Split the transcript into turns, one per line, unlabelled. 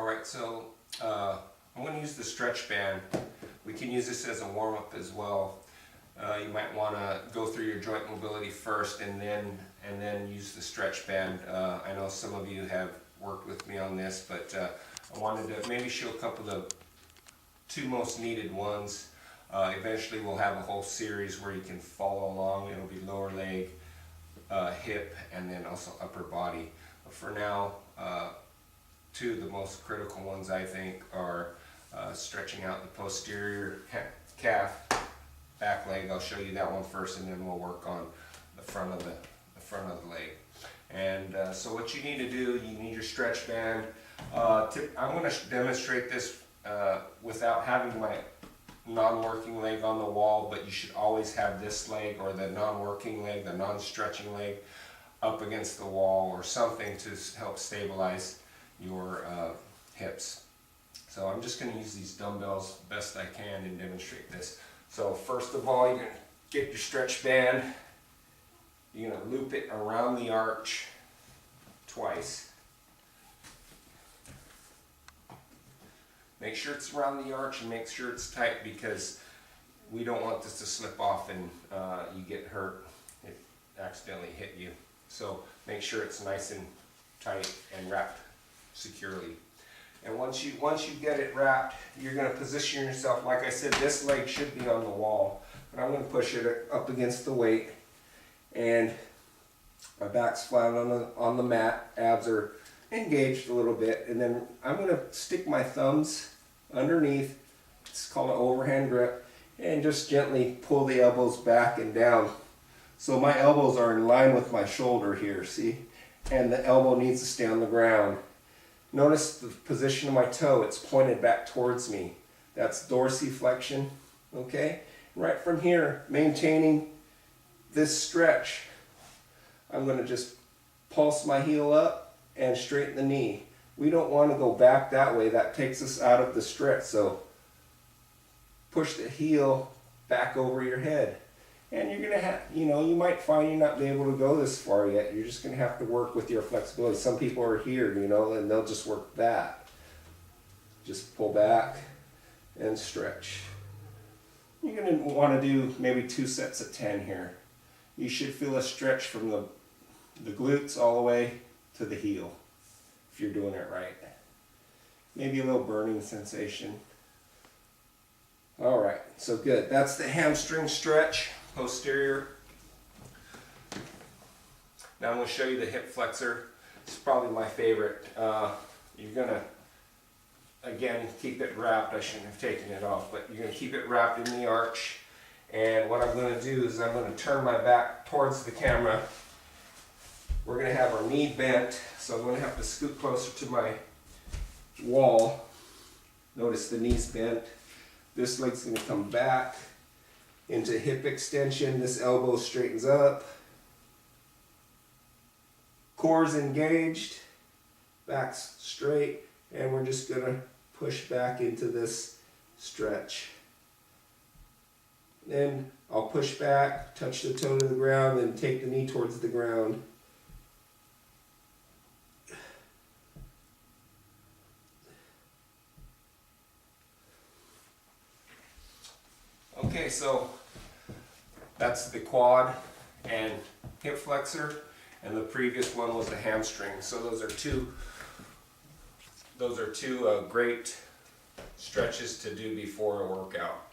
Alright, so I'm going to use the stretch band. We can use this as a warm-up as well. You might want to go through your joint mobility first and then use the stretch band. I know some of you have worked with me on this, but I wanted to maybe show a couple of the two most needed ones. Eventually we'll have a whole series where you can follow along. It'll be lower leg, hip, and then also upper body. But for now, two of the most critical ones I think are stretching out the posterior calf, back leg. I'll show you that one first, and then we'll work on the front of the leg. And so what you need to do, you need your stretch band. I'm going to demonstrate this without having my non-working leg on the wall, but you should always have this leg or the non-working leg, the non-stretching leg, up against the wall or something to help stabilize your hips. So I'm just going to use these dumbbells best I can and demonstrate this. So first of all, you're going to get your stretch band. You're going to loop it around the arch twice. Make sure it's around the arch and make sure it's tight, because we don't want this to slip off and you get hurt if it accidentally hit you. So make sure it's nice and tight and wrapped securely. And once you get it wrapped, you're going to position yourself. Like I said, this leg should be on the wall, but I'm going to push it up against the weight, and my back's flat on the mat. Abs are engaged a little bit, and then I'm going to stick my thumbs underneath. It's called an overhand grip, and just gently pull the elbows back and down. So my elbows are in line with my shoulder here, see? And the elbow needs to stay on the ground. Notice the position of my toe, it's pointed back towards me. That's dorsiflexion, okay? Right from here, maintaining this stretch, I'm going to just pulse my heel up and straighten the knee. We don't want to go back that way. That takes us out of the stretch. So push the heel back over your head. And you're going to have, you might find you're not able to go this far yet. You're just going to have to work with your flexibility. Some people are here, and they'll just work that. Just pull back and stretch. You're going to want to do maybe 2 sets of 10 here. You should feel a stretch from the glutes all the way to the heel, if you're doing it right. Maybe a little burning sensation. All right, so good. That's the hamstring stretch, posterior. Now I'm going to show you the hip flexor. It's probably my favorite. You're going to, again, keep it wrapped. I shouldn't have taken it off, but you're going to keep it wrapped in the arch. And what I'm going to do is I'm going to turn my back towards the camera. We're going to have our knee bent, so I'm going to have to scoot closer to my wall. Notice the knee's bent. This leg's going to come back into hip extension. This elbow straightens up. Core's engaged. Back's straight. And we're just going to push back into this stretch. Then I'll push back, touch the toe to the ground, and take the knee towards the ground. Okay, so that's the quad and hip flexor, and the previous one was the hamstring. So those are two great stretches to do before a workout.